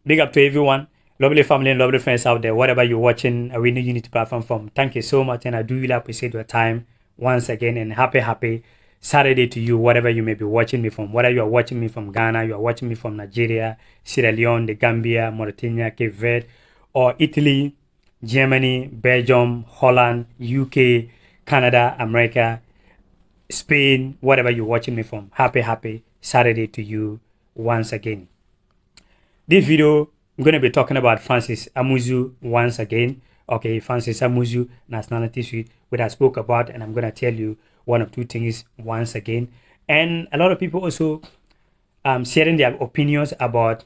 Big up to everyone, lovely family and lovely friends out there, whatever you're watching Awini Unity platform from. Thank you so much, and I do really appreciate your time once again. And happy Saturday to you, whatever you may be watching me from. Whether you are watching me from Ghana, you are watching me from Nigeria, Sierra Leone, the Gambia, Mauritania, Cape Verde, or Italy, Germany, Belgium, Holland, UK, Canada, America, Spain, whatever you're watching me from. Happy Saturday to you once again. This video, I'm going to be talking about Francis Amuzu once again. Okay, Francis Amuzu, nationality suite, which I spoke about, and I'm going to tell you one or two things once again. And a lot of people also sharing their opinions about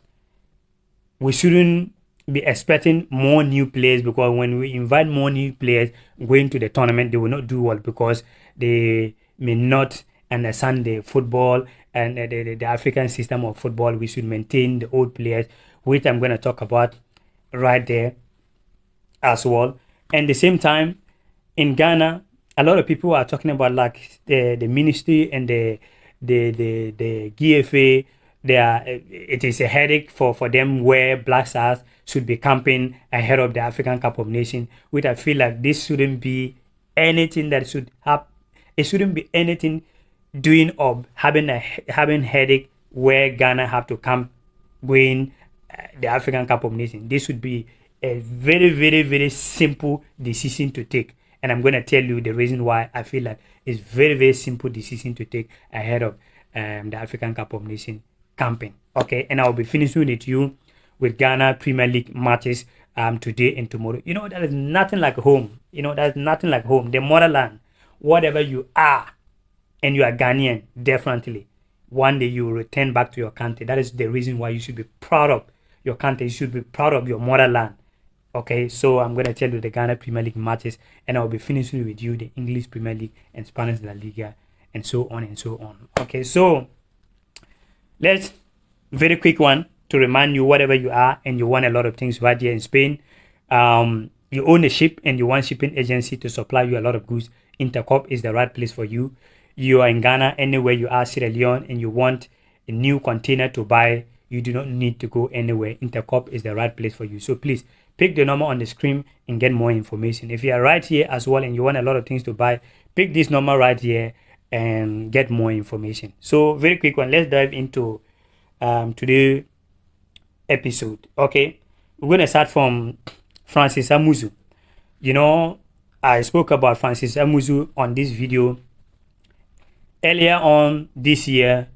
we shouldn't be expecting more new players, because when we invite more new players going to the tournament, they will not do well because they may not understand the football and the African system of football. We should maintain the old players, which I'm going to talk about right there as well. And the same time, in Ghana, a lot of people are talking about like the ministry and the GFA. It is a headache for them where Black Stars should be camping ahead of the African Cup of Nations, which I feel like this shouldn't be anything that should happen. It shouldn't be anything doing or having headache where Ghana have to camp going the African Cup of Nations. This should be a very simple decision to take, and I'm going to tell you the reason why I feel like it's very simple decision to take ahead of the African Cup of Nations camping. Okay, and I'll be finishing with you with Ghana Premier League matches today and tomorrow. You know, that is nothing like home. You know, that's nothing like home. The motherland, whatever you are, and you are Ghanaian, definitely one day you will return back to your country. That is the reason why you should be proud of your country. You should be proud of your motherland. Okay, so I'm going to tell you the Ghana Premier League matches, and I'll be finishing with you the English Premier League and Spanish La Liga, and so on and so on. Okay, so let's very quick one to remind you, whatever you are and you want a lot of things right here in Spain, you own a ship and you want shipping agency to supply you a lot of goods, Intercorp is the right place for you. You are in Ghana, anywhere you are, Sierra Leone, and you want a new container to buy, you do not need to go anywhere. Intercorp is the right place for you. So please pick the number on the screen and get more information. If you are right here as well and you want a lot of things to buy, pick this number right here and get more information. So very quick one, let's dive into today's episode. Okay, we're going to start from Francis Amuzu. You know, I spoke about Francis Amuzu on this video earlier on this year.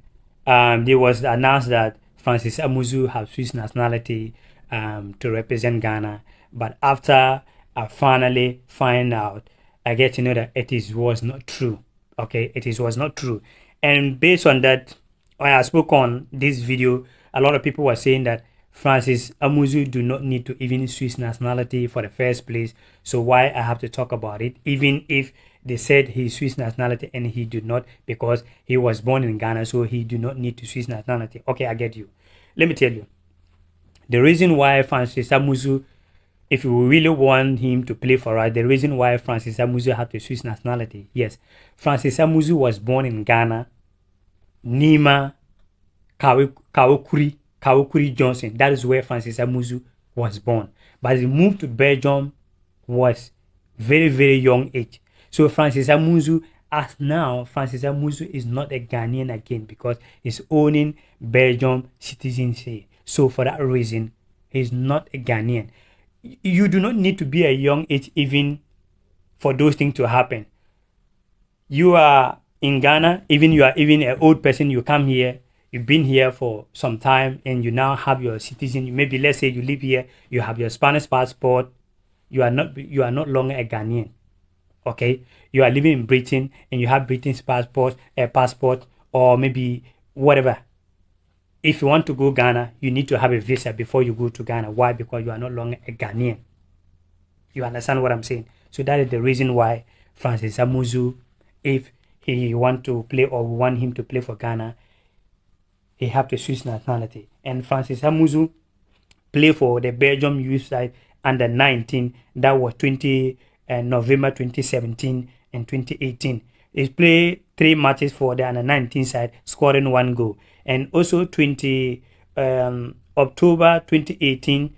There was announced that Francis Amuzu has Swiss nationality to represent Ghana, but after I finally find out, I get to know that was not true. Okay, was not true. And based on that, when I spoke on this video, a lot of people were saying that Francis Amuzu do not need to even Swiss nationality for the first place. So why I have to talk about it, even if they said he's Swiss nationality and he did not, because he was born in Ghana, so he do not need to Swiss nationality. Okay, I get you. Let me tell you. The reason why Francis Amuzu, if you really want him to play for us, the reason why Francis Amuzu had the Swiss nationality, yes, Francis Amuzu was born in Ghana, Nima, Kawukuri Johnson. That is where Francis Amuzu was born. But he moved to Belgium was very young age. So Francis Amuzu, as now, Francis Amuzu is not a Ghanaian again because he's owning Belgium citizenship. So for that reason, he's not a Ghanaian. You do not need to be a young age even for those things to happen. You are in Ghana, you are even an old person, you come here, you've been here for some time, and you now have your citizen. Maybe let's say you live here, you have your Spanish passport, you are not longer a Ghanaian. Okay, you are living in Britain and you have British passport, or maybe whatever. If you want to go Ghana, you need to have a visa before you go to Ghana. Why? Because you are no longer a Ghanaian. You understand what I'm saying? So that is the reason why Francis Amuzu, if he want to play or we want him to play for Ghana, he have the Swiss nationality. And Francis Amuzu play for the Belgium youth side under 19. That was November 2017 and 2018. He played 3 matches for the under 19 side, scoring 1 goal. And also October 2018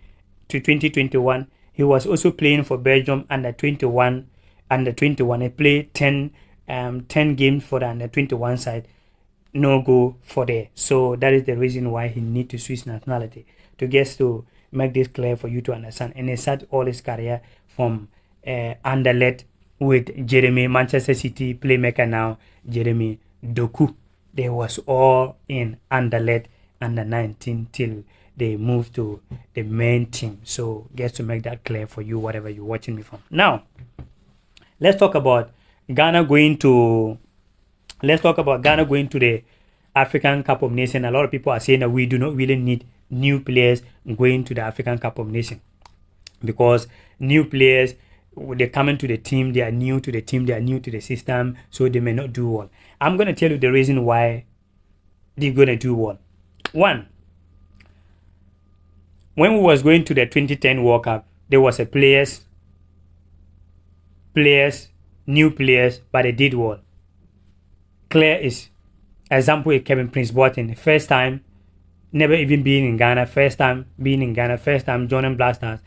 to 2021. He was also playing for Belgium under 21. Under 21, he played 10 games for the under 21 side. No go for there. So that is the reason why he need to switch nationality. To make this clear for you to understand. And he started all his career from Anderlecht with Jeremy, Manchester City playmaker now, Jeremy Doku. They was all in Anderlecht under 19 till they moved to the main team. So just to make that clear for you, whatever you're watching me from. Now, let's talk about Ghana going to the African Cup of Nations. A lot of people are saying that we do not really need new players going to the African Cup of Nations, because new players, they come into the team, they are new to the team, they are new to the system, so they may not do well. I'm going to tell you the reason why they're going to do well. One, when we was going to the 2010 World Cup, there was a new players, but they did well. Clear is example is Kevin Prince Boateng. First time, never even been in Ghana. First time joining Black Stars,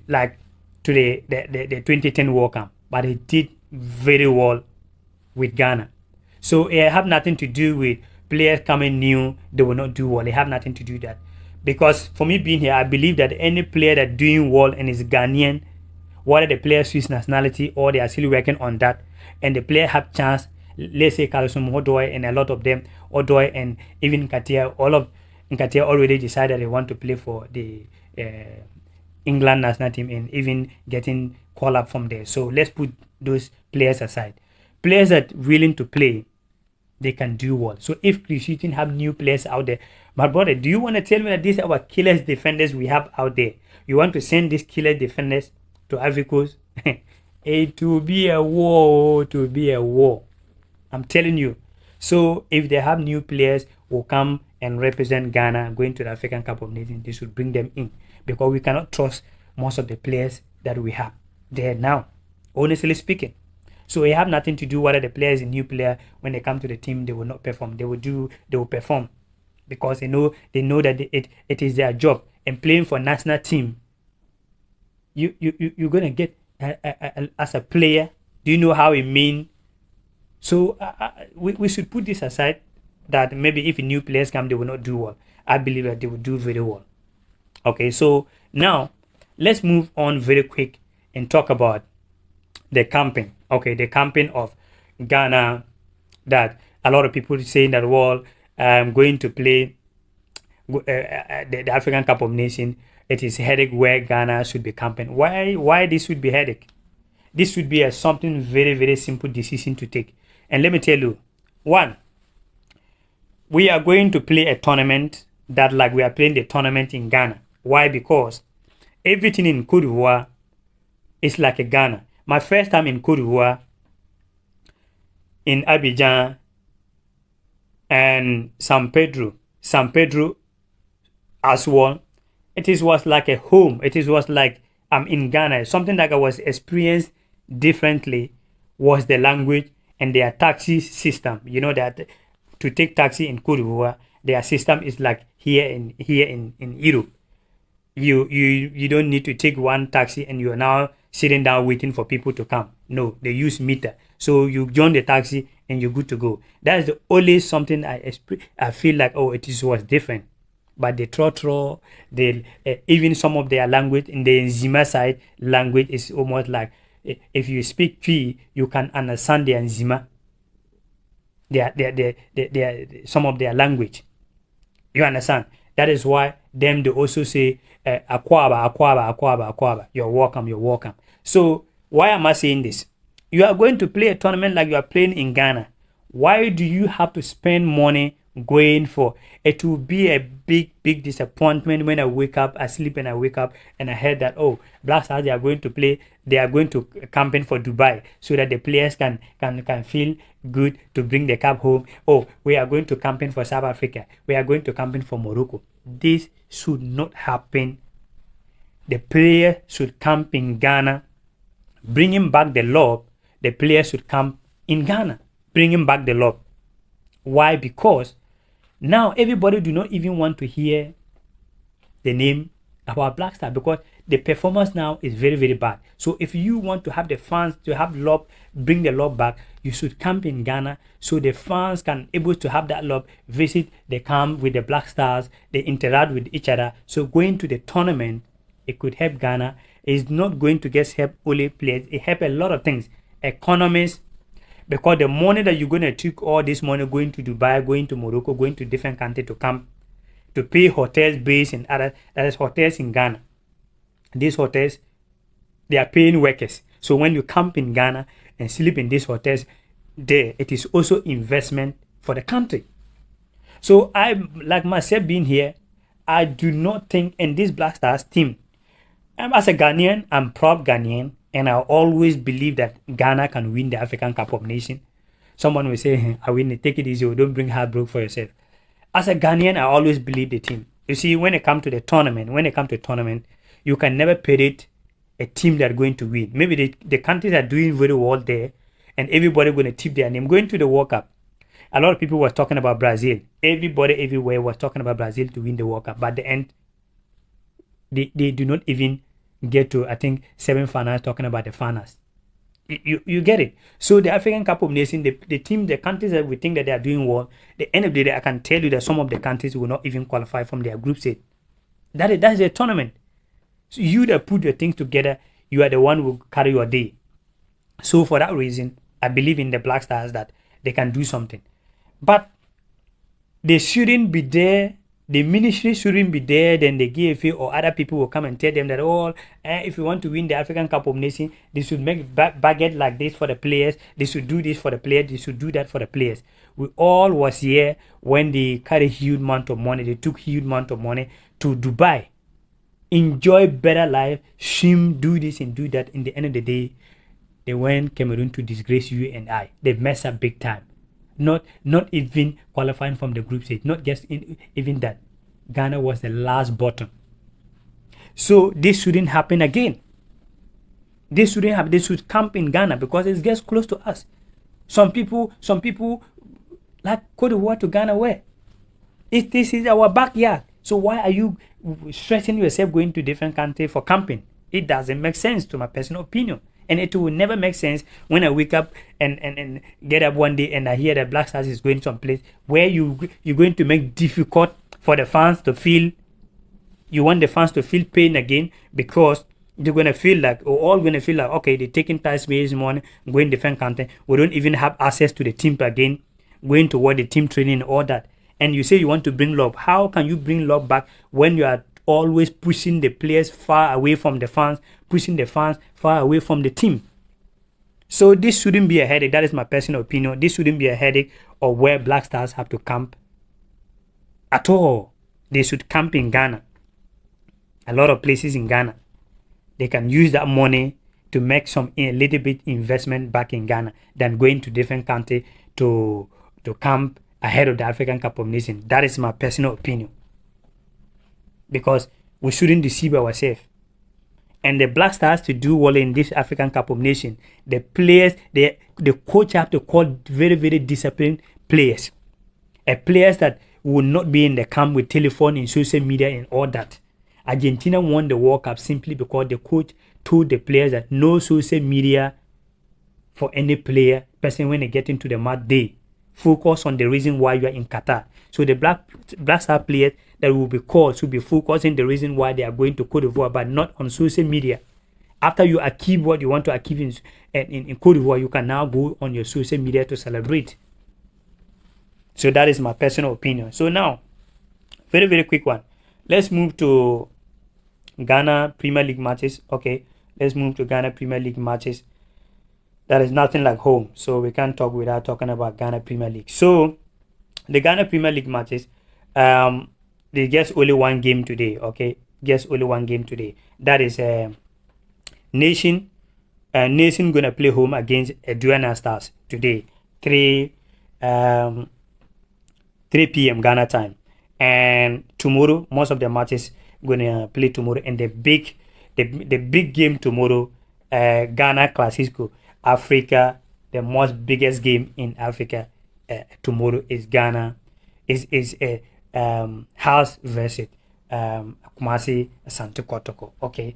like to the 2010 World Cup. But he did very well with Ghana. So it have nothing to do with players coming new, they will not do well. They have nothing to do that. Because for me being here, I believe that any player that doing well and is Ghanaian, whether the player switch nationality or they are still working on that, and the player have chance, let's say Carlson Odoi and a lot of them, Odoi and even Nkatia, Nkatia already decided they want to play for the England national team and even getting call up from there. So let's put those players aside. Players that willing to play, they can do well. So if Chris Hughton have new players out there, my brother, do you want to tell me that these are our killers defenders we have out there? You want to send these killer defenders to Ivory Coast? It will be a war, I'm telling you. So if they have new players who come and represent Ghana going to the African Cup of Nations, they should bring them in, because we cannot trust most of the players that we have there now, honestly speaking. So it have nothing to do whether the player is a new player. When they come to the team, they will not perform. They will perform, because they know that it is their job. And playing for national team, you're gonna get as a player. Do you know how it mean? So we should put this aside, that maybe if new players come, they will not do well. I believe that they will do very well. Okay, so now let's move on very quick and talk about the campaign. Okay, the campaign of Ghana, that a lot of people saying that, well, I'm going to play the African Cup of Nations. It is headache where Ghana should be camping. Why this should be headache? This should be something very, very simple decision to take. And let me tell you, one, we are going to play a tournament that like we are playing the tournament in Ghana. Why? Because everything in Côte d'Ivoire is like a Ghana. My first time in Côte d'Ivoire, in Abidjan and San Pedro as well, it was like a home. It was like I'm in Ghana. Something that I was experienced differently was the language and their taxi system. You know that to take taxi in Côte d'Ivoire, their system is like here in Europe. You don't need to take one taxi and you are now sitting down waiting for people to come. No, they use meter. So you join the taxi and you're good to go. That is the only something I feel like, oh, was different. But the trotro, even some of their language in the Nzima side language is almost like, if you speak Twi, you can understand the Nzima. Some of their language. You understand? That is why they also say Akwaba. You're welcome. So why am I saying this? You are going to play a tournament like you are playing in Ghana. Why do you have to spend money going for? It will be a big disappointment when I wake up, I sleep and I wake up and I heard that, oh, Black Stars, they are going to campaign for Dubai so that the players can feel good to bring the cup home. Oh, we are going to campaign for South Africa. We are going to campaign for Morocco. This should not happen. The player should camp in Ghana. Bringing back the love, the player should camp in Ghana. Bringing back the love. Why? Because Now everybody do not even want to hear the name about Black Star because the performance now is very, very bad. So if you want to have the fans to have love, bring the love back, you should camp in Ghana so the fans can able to have that love, visit the camp with the Black Stars, they interact with each other. So going to the tournament, it could help Ghana. It's not going to just help only players, it help a lot of things. Economies, because the money that you're going to take all this money going to Dubai, going to Morocco, going to different countries to camp, to pay hotels based in other, that is hotels in Ghana. These hotels, they are paying workers. So when you camp in Ghana and sleep in these hotels, there it is also investment for the country. So I, like myself being here, I do not think in this Black Stars team, as a Ghanaian, I'm proud Ghanaian, and I always believe that Ghana can win the African Cup of Nations. Someone will say, hey, Awini, take it easy, or don't bring heartbreak for yourself. As a Ghanaian, I always believe the team. You see, when it comes to the tournament, you can never predict a team that are going to win. Maybe the countries are doing very well there, and everybody going to tip their name. Going to the World Cup, a lot of people were talking about Brazil. Everybody everywhere was talking about Brazil to win the World Cup. But at the end, they do not even get to, I think, semi-finals, talking about the finals. You get it. So the African Cup of Nations, the team, the countries that we think that they are doing well, the end of the day, I can tell you that some of the countries will not even qualify from their group stage. That is a tournament. So you that put your things together, you are the one who will carry your day. So for that reason, I believe in the Black Stars that they can do something. But they shouldn't be there. The ministry shouldn't be there. Then the GFA or other people will come and tell them that, oh, if you want to win the African Cup of Nations, they should make budget like this for the players. They should do this for the players. They should do that for the players. We all was here when they carried huge amount of money. They took huge amount of money to Dubai. Enjoy better life. Swim, do this and do that. In the end of the day, they went Cameroon to disgrace you and I. They messed up big time. Not even qualifying from the group stage. Not just even that. Ghana was the last bottom. So this shouldn't happen again. This shouldn't happen. They should camp in Ghana because it gets close to us. Some people like Cote d'Ivoire to Ghana where? This is our backyard. So why are you stressing yourself going to different countries for camping? It doesn't make sense, to my personal opinion. And it will never make sense when I wake up and get up one day and I hear that Black Stars is going someplace where you're going to make difficult for the fans to feel. You want the fans to feel pain again because they're going to feel like, or all going to feel like, okay, they're taking tax base money, going different country. We don't even have access to the team again, going toward the team training, all that. And you say you want to bring love. How can you bring love back when you are always pushing the players far away from the fans, pushing the fans far away from the team? So this shouldn't be a headache. That is my personal opinion. This shouldn't be a headache of where Black Stars have to camp at all. They should camp in Ghana. A lot of places in Ghana. They can use that money to make a little bit investment back in Ghana than going to different countries to camp ahead of the African Cup of Nations. That is my personal opinion. Because we shouldn't deceive ourselves. And the Black Stars to do well in this African Cup of Nations, the players, the coach have to call very, very disciplined players. Players that will not be in the camp with telephone and social media and all that. Argentina won the World Cup simply because the coach told the players that no social media for any player, person when they get into the match day. Focus on the reason why you are in Qatar. So the Black Star players that will be called should be focusing the reason why they are going to Cote d'Ivoire, but not on social media. After you achieve what you want to achieve in Cote d'Ivoire, you can now go on your social media to celebrate. So that is my personal opinion. So now, very, very quick one. Let's move to Ghana Premier League matches. Okay, let's move to Ghana Premier League matches. That is nothing like home. So we can't talk without talking about Ghana Premier League. So the Ghana Premier League matches, they just only one game today. Okay, just only one game today. That is Nation gonna play home against Aduana Stars today, 3 p.m. Ghana time. And tomorrow, most of the matches gonna play tomorrow. And the big game tomorrow, Ghana Classico, Africa, the most biggest game in Africa tomorrow is Ghana is a House versus Kumasi Asante Kotoko. Okay.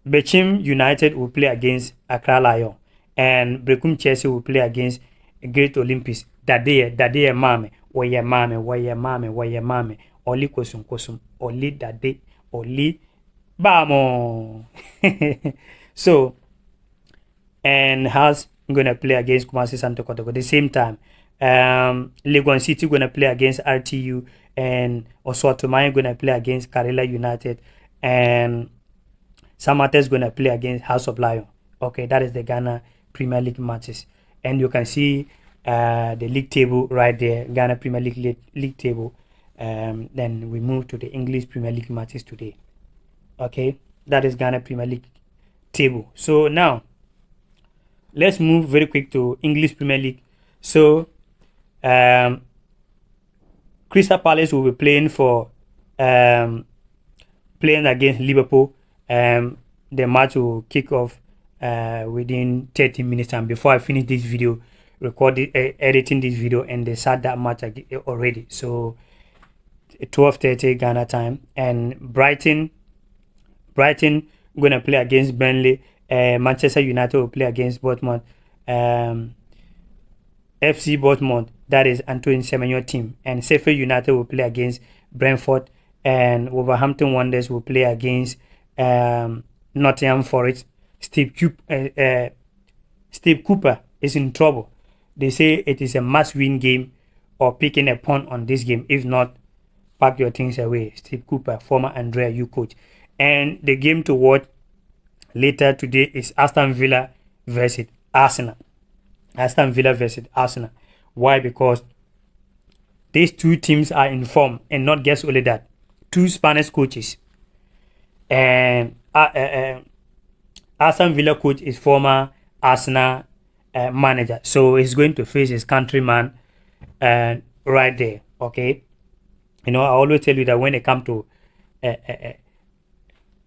Bechim United will play against Accra Lion, and Brekum Chelsea will play against Great Olympics. Dade mame, waye mame, Oli kosum, Oli dade, Oli bamo. So, and House gonna play against Kumasi Santo Kotoko at the same time. Legon City gonna play against RTU, and Osotomai gonna play against Karela United, and Samate is going to play against House of Lion. Okay, that is the Ghana Premier League matches. And you can see the league table right there, Ghana Premier League table. Then we move to the English Premier League matches today. Okay, that is Ghana Premier League table. So now, let's move very quick to English Premier League. So, Crystal Palace will be playing playing against Liverpool. The match will kick off within 30 minutes. And before I finish this video, editing this video, and they start that match already. So 12:30 Ghana time. And Brighton gonna play against Burnley. Manchester United will play against Bournemouth. FC Bournemouth, that is Antoine Semenyo team. And Sheffield United will play against Brentford. And Wolverhampton Wanderers will play against Nottingham Forest. Steve Cooper is in trouble. They say it is a must-win game, or picking a punt on this game. If not, pack your things away. Steve Cooper, former Andrea U coach. And the game to watch later today is Aston Villa versus Arsenal. Aston Villa versus Arsenal. Why? Because these two teams are in form, and not just only that, two Spanish coaches. And Aston Villa coach is former Arsenal manager, so he's going to face his countryman right there. Okay, you know, I always tell you that when it comes to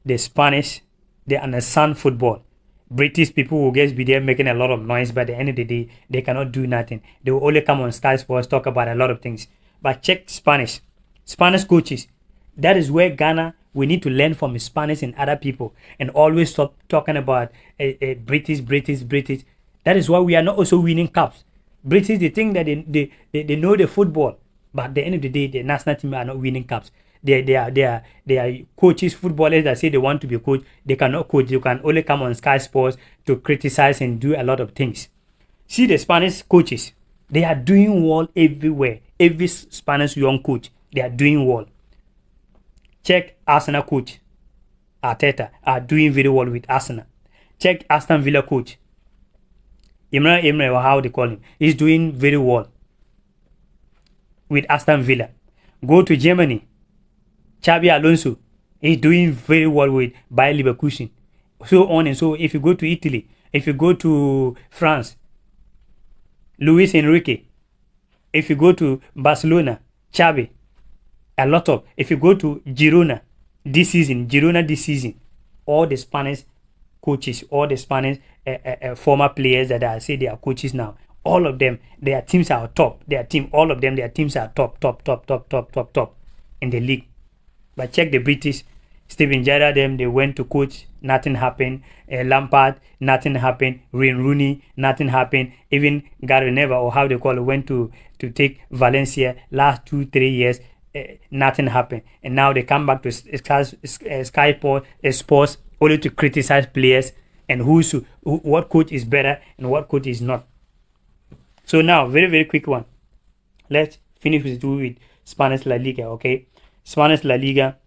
the Spanish, they understand football. British people will just be there making a lot of noise, but at the end of the day, they cannot do nothing. They will only come on Sky Sports, talk about a lot of things. But check Spanish coaches. That is where Ghana, we need to learn from Spanish and other people, and always stop talking about British. That is why we are not also winning cups. British, they think that they know the football, but at the end of the day, the national team are not winning cups. They are coaches, footballers that say they want to be coach. They cannot coach. You can only come on Sky Sports to criticize and do a lot of things. See the Spanish coaches, they are doing well everywhere. Every Spanish young coach, they are doing well. Check Arsenal coach, Arteta, are doing very well with Arsenal. Check Aston Villa coach, Emre, or how they call him, he's doing very well with Aston Villa. Go to Germany, Xabi Alonso is doing very well with Bayer Leverkusen. So on and so. If you go to Italy, if you go to France, Luis Enrique. If you go to Barcelona, Xavi. A lot of. If you go to Girona this season, all the Spanish coaches, all the Spanish former players that I say they are coaches now, all of them, their teams are top. Their teams are top in the league. But check the British, Steven Gerrard, they went to coach, nothing happened. Lampard, nothing happened. Wayne Rooney, nothing happened. Even Gary Neville, or how they call it, went to take Valencia last 2-3 years, nothing happened. And now they come back to Sky Sports only to criticize players and what coach is better and what coach is not. So now, very, very quick one. Let's finish with Spanish La Liga, okay? Spanish La Liga,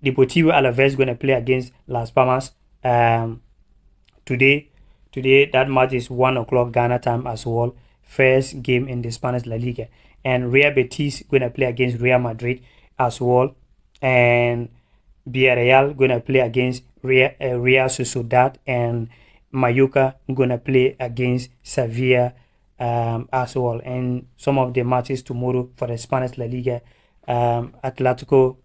Deportivo Alaves going to play against Las Palmas today. That match is 1 o'clock Ghana time as well. First game in the Spanish La Liga. And Real Betis going to play against Real Madrid as well. And Villarreal going to play against Real Sociedad. And Mallorca going to play against Sevilla as well. And some of the matches tomorrow for the Spanish La Liga. Atletico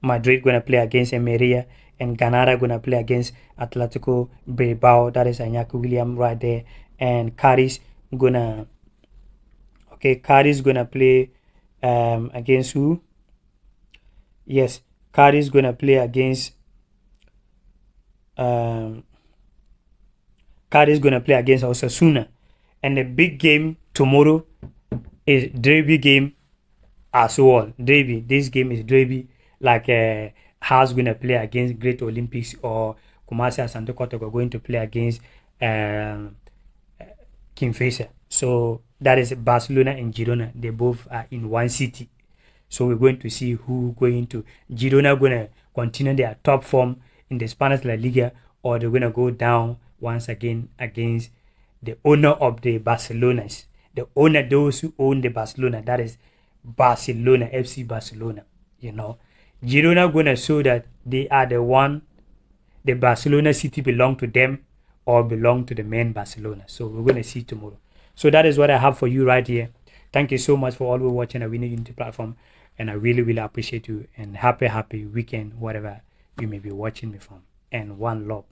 Madrid going to play against Emeria, and Granada going to play against Atletico Bilbao. That is Iñaki Williams right there. And Cadiz gonna Okay, Cardi's gonna play against who? Yes, Cardi's gonna play against Cardi's gonna play against Osasuna. And the big game tomorrow is derby game as well. Derby. This game is derby, like House gonna play against Great Olympics, or Kumasi and Santo Kotoko going to play against Kingfisher. So that is Barcelona and Girona. They both are in one city. So we're going to see who going to Girona gonna continue their top form in the Spanish La Liga, or they're gonna go down once again against the owner of the Barcelonas. The owner, those who own the Barcelona, that is Barcelona, FC Barcelona. You know, Girona gonna show that they are the one, the Barcelona city belong to them or belong to the main Barcelona. So we're gonna see tomorrow. So that is what I have for you right here. Thank you so much for always watching Awini Unity platform, and I really, really appreciate you. And happy weekend, whatever you may be watching me from. And one love.